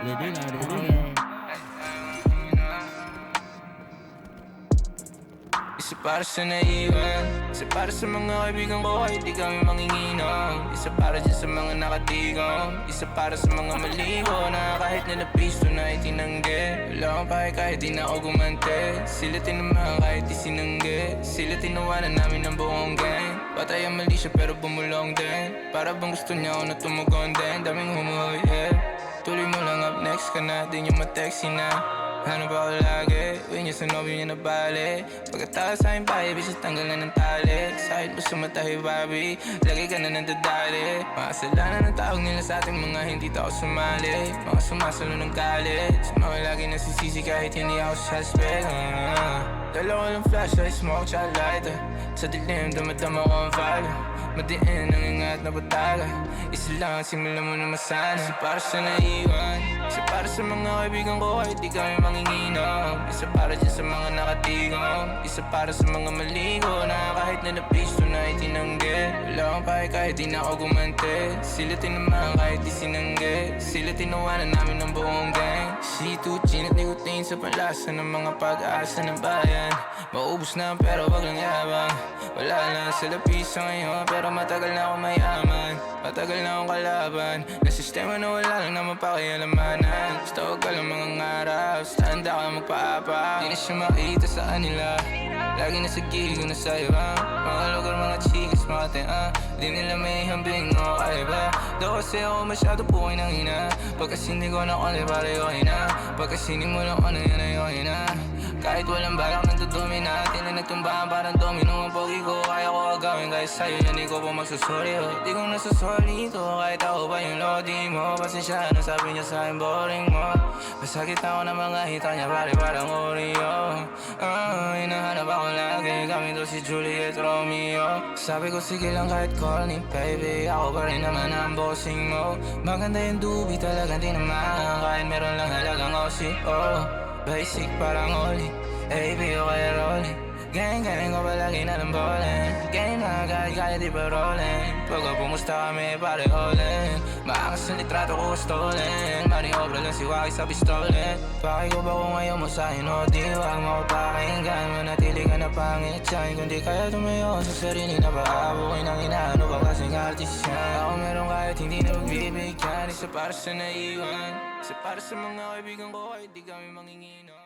Ready na, ready na. Isa para sa naiwan, isa para sa mga kaibigan ko kahit di kami manginginom. Isa para dyan sa mga nakatigom, isa para sa mga maligo na kahit nalapisto na itinanggi. Wala akong pake kahit di na ako gumante, sila tinamaan kahit di sinanggi. Sila tinawanan namin ng buong gang, patay ang mali siya pero bumulong din. Para bang gusto niya ako na tumugon din, daming humuhoy tuloy mo lang, up next ka na, di niya ma-texty na. Ano ba ako lagi? Uwi niya sa nobyo niya na bali. Pagkatapos sa aking bahay, bisis tanggal na ng tali. Sa akin mo sumatahi, Bobby, lagi ka na nandadali. Mga kasalanan ng tawag nila sa ating mga hindi tao sumali. Mga sumasalo ng galit, mga lagi nasisisi kahit hindi ako suspect. Dalawa lang flashlight, smoke, tsaka lighter. Sa dilim, dumadama ko ang fire. Madiin ang ingat na bataga. Isa lang, simula mo na masana. Isa para sa naiwan, isa para sa mga kaibigan ko kahit di kami manginginom. Isa para dyan sa mga nakatigom, isa para sa mga maligo na kahit na napisto na itinanggi. Wala akong pake kahit di na ako gumante, sila tinamaan kahit di sinanggi. Sila tinawanan namin ng buong gang. C2G at nicotine sa panlasa ng mga pag-asa ng bayan. Maubos na pero wag lang yabang. Wala lang sila piso ngayon pero matagal na ako mayaman. Matagal na akong kalaban na sistema na wala lang naman pakialamanan. Basta huwag ka lang mga ngarap, stand ka magpaapa. Di na siya makita sa kanila, lagi na sa gilid ko na sa iba. Mga lugar, mga chikas, mga tea, di nila may hambing o kaiba. Daw kasi ako masyado pukoy ng ina, pagkasindi ko na kung pareho na. Pagkasindi mo lang ano yan ay na. Kahit walang balak nagdudumi natin na nagtumbahan parang domino. Ang pogi ko kaya ko agawin kahit sa'yo yan di ko po magsusuri. Di ko nasusoli ito kahit ako pa yung lodi mo. Pasensya na sabi niya sa'kin boring mo. Masakit ako na mga hita niya pare parang Oreo. Hinahanap ako lagi kami to si Juliet Romeo. Sabi ko sige lang kahit call me baby, ako pa rin naman ang bossing mo. Maganda yung dubi talagang di naman, kahit meron lang halagang OCO. Basic parang oli, AB o kaya rolling. Gang ko palagi na ng bowling. Game na kahit di pa rolling. Pag pumusta kami pare all-in. Maangas ang litrato ko stolen. Maniobra lang si Waki sa pistolet. Paki ko ba kung ayaw mo sa'kin o di wag mo ko pakinggan. Manatili ka na pangit sa'kin kung di kaya tumayo sa sarili na paabukin ang inaano ka kasing artist yan. Ako meron kahit hindi na magbibigyan. Isa para sa naiwan, isa para sa mga kaibigan ko kahit di kami manginginom.